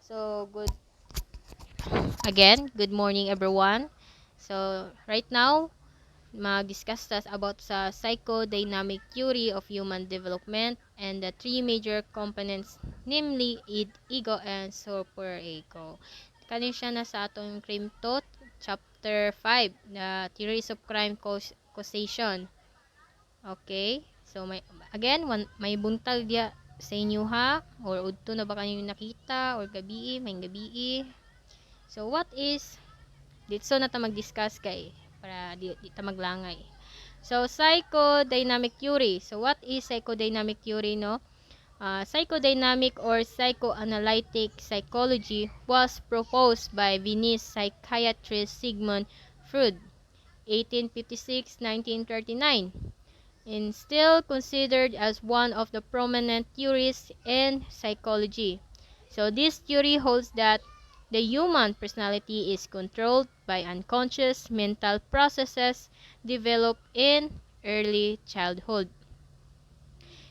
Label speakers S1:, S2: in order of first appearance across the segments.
S1: So, good morning everyone. So, right now, mag-discuss us about sa psychodynamic theory of human development and the three major components, namely id, ego, and superego. Kanin siya na sa atong crime thought, chapter 5, the theories of crime causation. Okay? So, may buntag dia sa inyo ha, or udto na ba kayo nakita, or gabi. So, what is, dito na ta mag-discuss kay, para di ta maglangay. So, psychodynamic theory. So, what is psychodynamic theory, no? Psychodynamic or psychoanalytic psychology was proposed by Viennese psychiatrist Sigmund Freud, 1856-1939, and still considered as one of the prominent theories in psychology. So this theory holds that the human personality is controlled by unconscious mental processes developed in early childhood.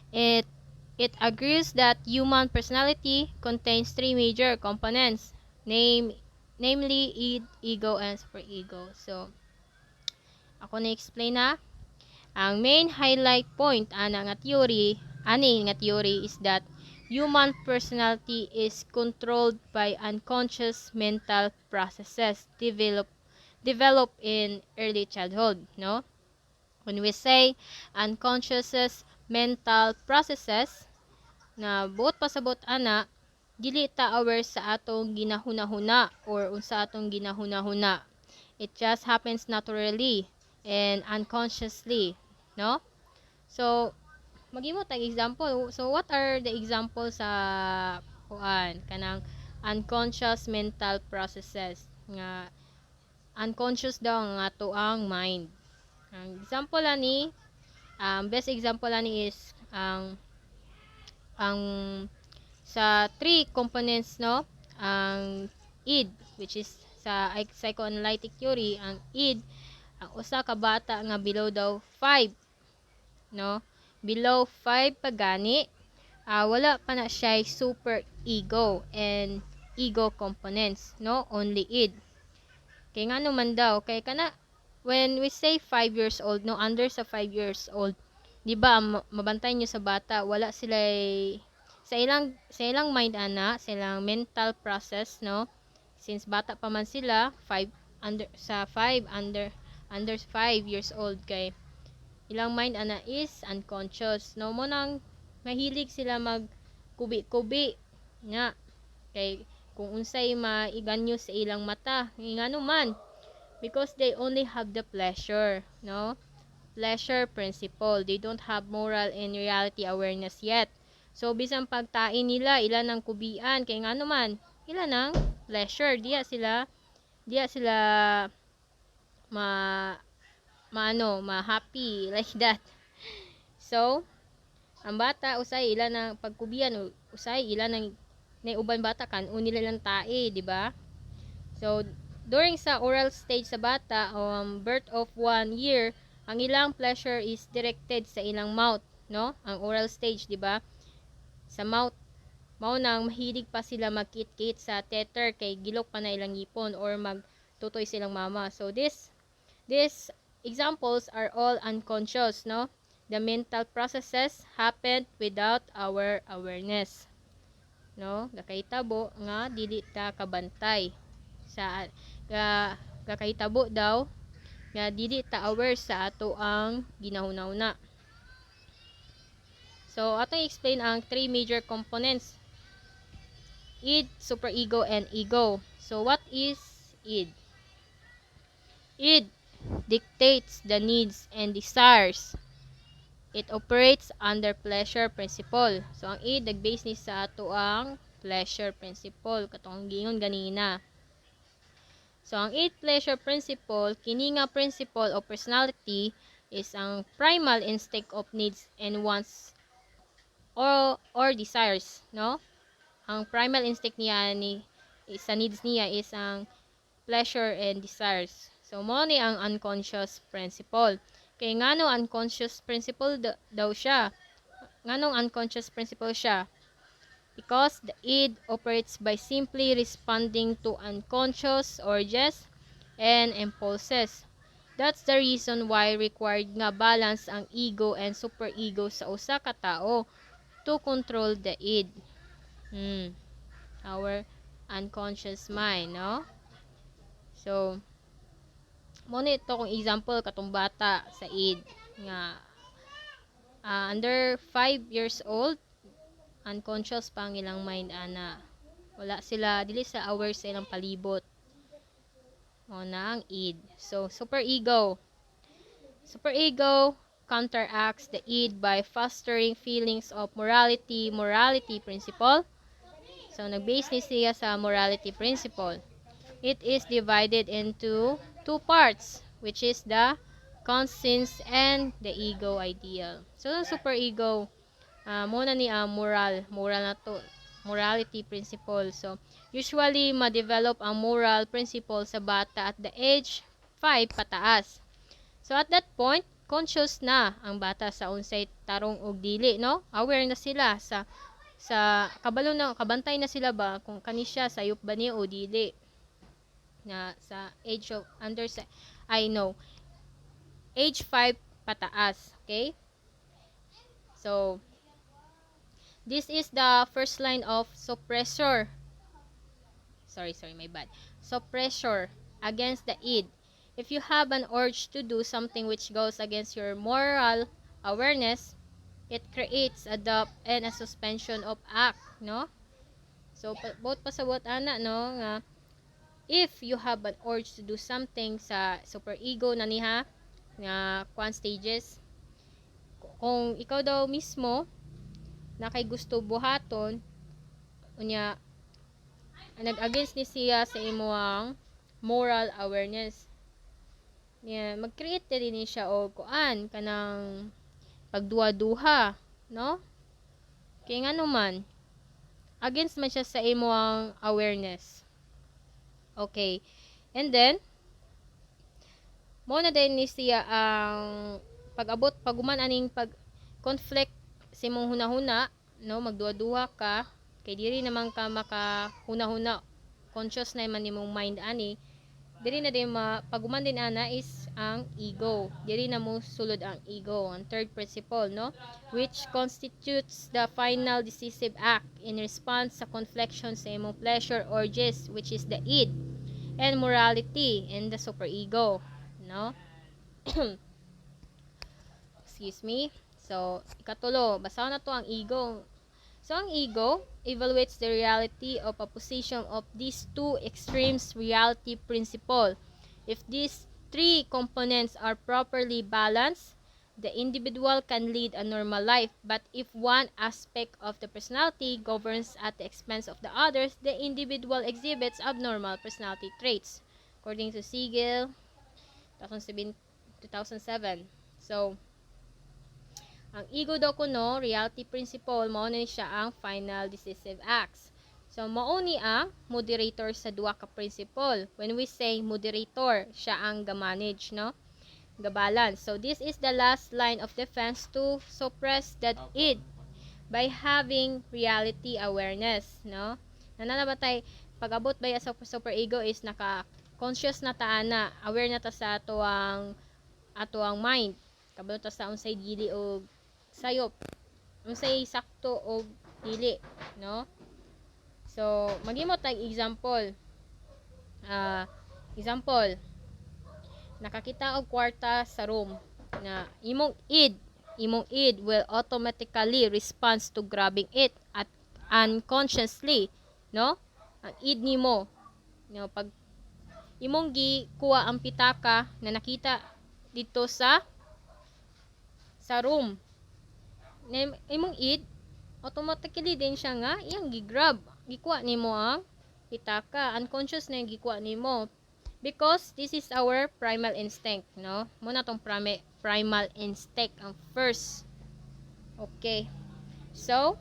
S1: It it agrees that human personality contains three major components, namely id, ego, and superego. So, ako na explain na. Ang main highlight point nga theory is that human personality is controlled by unconscious mental processes develop in early childhood, no? When we say unconscious mental processes na buot pasabot ana, dili ta aware sa atong ginahuna-huna or unsa atong ginahuna-huna. It just happens naturally and unconsciously, no? So, maghimo tag example. So, what are the examples sa kanang unconscious mental processes nga unconscious daw nga to ang mind. Ang example ani, best example ani is ang sa three components, no? Ang id, which is sa psychoanalytic theory, ang id, ang usa ka bata nga below daw 5, no? Below 5 pagani, wala pa na siya super ego and ego components, no? Only id. Kay nga naman daw, kay kana, when we say 5 years old, no? Under sa 5 years old, di ba, mabantay nyo sa bata, wala sila sa ilang mind ana, sa ilang mental process, no? Since bata pa man sila, 5 under sa 5 under 5 years old, kay ilang mind ana is unconscious, no? Mo nang mahilig sila mag kubi-kubi nga, kay kung unsay maiganyo sa ilang mata, ngano man, because they only have the pleasure, no? Pleasure principle. They don't have moral and reality awareness yet. So, bisan pagtain nila, ilan ang kubian, kay nga naman, ilan ang pleasure. Diya sila ma, ma-happy, like that. So, ang bata, usay, ilan ang pagkubian, usay, ilan ang uban bata, kanon nila lang tae, di ba? So, during sa oral stage sa bata, birth of 1 year, ang ilang pleasure is directed sa ilang mouth, no? Ang oral stage, di ba? Sa mouth, mao nang mahilig pa sila magkit-kit sa tether kay gilok pa na ilang ngipon or magtutoy silang mama. So, these examples are all unconscious, no? The mental processes happen without our awareness, no? Gakahitabo nga dili ta kabantay sa gakahitabo daw nga dili ta aware sa ato ang ginahuna-una. So, atong explain ang three major components: id, superego, and ego. So, what is id? Id dictates the needs and desires. It operates under pleasure principle. So, ang id nagbase ni sa ato ang pleasure principle katong gingon ganina. So, ang id pleasure principle, kini nga principle of personality is ang primal instinct of needs and wants or desires, no? Ang primal instinct niya sa needs niya is ang pleasure and desires. So, mo ni ang unconscious principle. Kay ngano unconscious principle daw siya? Nganong unconscious principle siya? because the id operates by simply responding to unconscious urges and impulses. That's the reason why required nga balance ang ego and superego sa usa ka tao to control the id. Our unconscious mind, no? So, mo ito kung example katong bata sa id nga under 5 years old, unconscious pa ang ilang mind ana. Wala sila, dili sa aware sa ilang palibot. Mo na ang id. So, superego. Superego counteracts the id by fostering feelings of morality principle. So, nag-base ni siya sa morality principle. It is divided into two parts, which is the conscience and the ego ideal. So, ang superego, muna ni moral na to, morality principle. So, usually, ma-develop ang moral principle sa bata at the age 5 pataas. So, at that point, conscious na ang bata sa unsay tarong og dili, no? Aware na sila sa kabalo na, kabantay na sila ba kung kani siya sayop ba niya o dili na sa age of under sa age 5 pataas. Okay, so this is the first line of suppressor suppressor against the id. If you have an urge to do something which goes against your moral awareness, it creates a doubt and a suspension of act, no? So, both pasabot ana, no, nga if you have an urge to do something sa superego na niha nga kwan stages, kung ikaw daw mismo na kay gusto buhaton unya nag-against ni siya sa imuang moral awareness niya, mag-create din siya og kuan kanang pagduha-duha, no? Kaya nga naman against man siya sa imuang awareness. Okay, and then mo na din ni siya ang pag-abot paguman aning pag conflict sa imong hunahuna, no? Magduha-duha ka kay diri naman ka makahuna-huna, conscious na man imong mind ani, diri na din paguman din ana is ang ego, diri na mo sulod ang ego, ang third principle, no, which constitutes the final decisive act in response sa confliction sa imong pleasure urges, which is the id, and morality and the superego, no? Excuse me. So, ikatulo, basaw na to ang ego. So, ang ego evaluates the reality of a position of these two extremes reality principle. If these three components are properly balanced, the individual can lead a normal life. But if one aspect of the personality governs at the expense of the others, the individual exhibits abnormal personality traits. According to Siegel, 2007. So, ang ego daw kuno, reality principle, mao ni siya ang final decisive acts. So, mao ni ang moderator sa duha ka principle. When we say moderator, siya ang ga-manage, no? Ga-balance. So, this is the last line of defense to suppress that id by having reality awareness, no? Nananabatay, pag-abot ba sa super ego is naka-conscious na ta na, aware na ta sa atuang mind. Kabalo ta sa unsay dili o sayop, unsay sakto o dili, no? So, maghimo tag example. Example, nakakita og kwarta sa room na imong id will automatically responds to grabbing it at unconsciously, no? Ang id nimo, no, pag imong gikuha ang pitaka na nakita dito sa room, imong id automatically din siya nga iyang gigrab, gikuha nimo ang pitaka, unconscious na yung gikuha nimo, because this is our primal instinct, no? Muna tong primal instinct ang first. Okay, so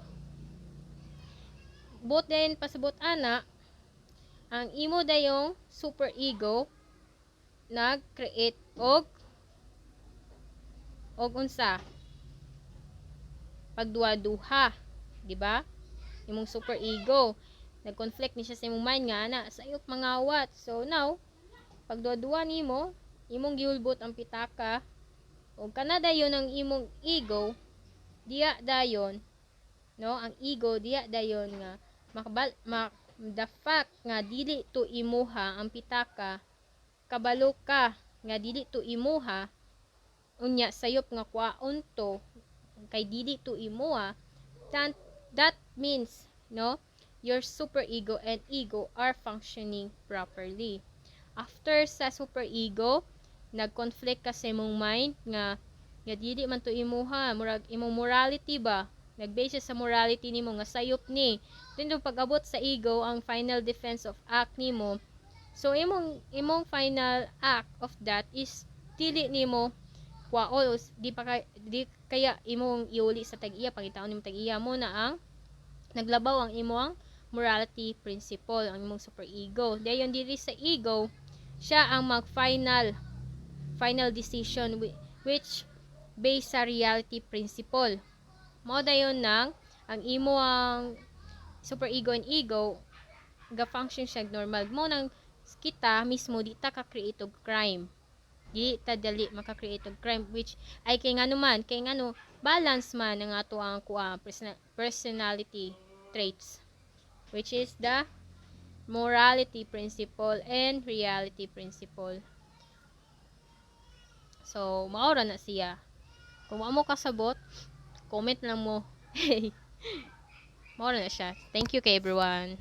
S1: both din pasabot ana ang imo dayong super ego nag-create og unsa pagduha-duha, di ba? imong super ego. Nag-conflict ni siya sa imong mind nga ana sayop mangawat. So now pagduwa-duwa nimo imong giulbot ang pitaka o kana dayon ang imong ego diya dayon, no, ang ego diya dayon nga the fact nga dili to imuha ang pitaka, kabalo ka nga dili to imuha, unya sayop nga kwaon to kay dili to imuha, that means, no, your super ego and ego are functioning properly. After sa super ego, nag-conflict ka sa imong mind nga dili man to imuha, murag imong morality ba, nag-base sa morality nimo nga sayop ni. Then pag-abot sa ego, ang final defense of act nimo, so imong final act of that is dili nimo kwaol, di kaya imong iuli sa tag-iya, pangitaon nimo tag-iya mo na ang naglabaw ang imong morality principle, ang imong super ego. Dayon diri sa ego, siya ang final decision which based sa reality principle. Mao dayon nang ang imong super ego and ego ga function siya normal. Mo nang kita mismo di ta ka create og crime. Di ta dali maka-create og crime, which ay kay ngano man, kay ngano balance man ang ato ang personality traits, which is the morality principle and reality principle. So maura na siya. Kung mo kasabot, comment lang mo. Maura na siya. Thank you kay everyone.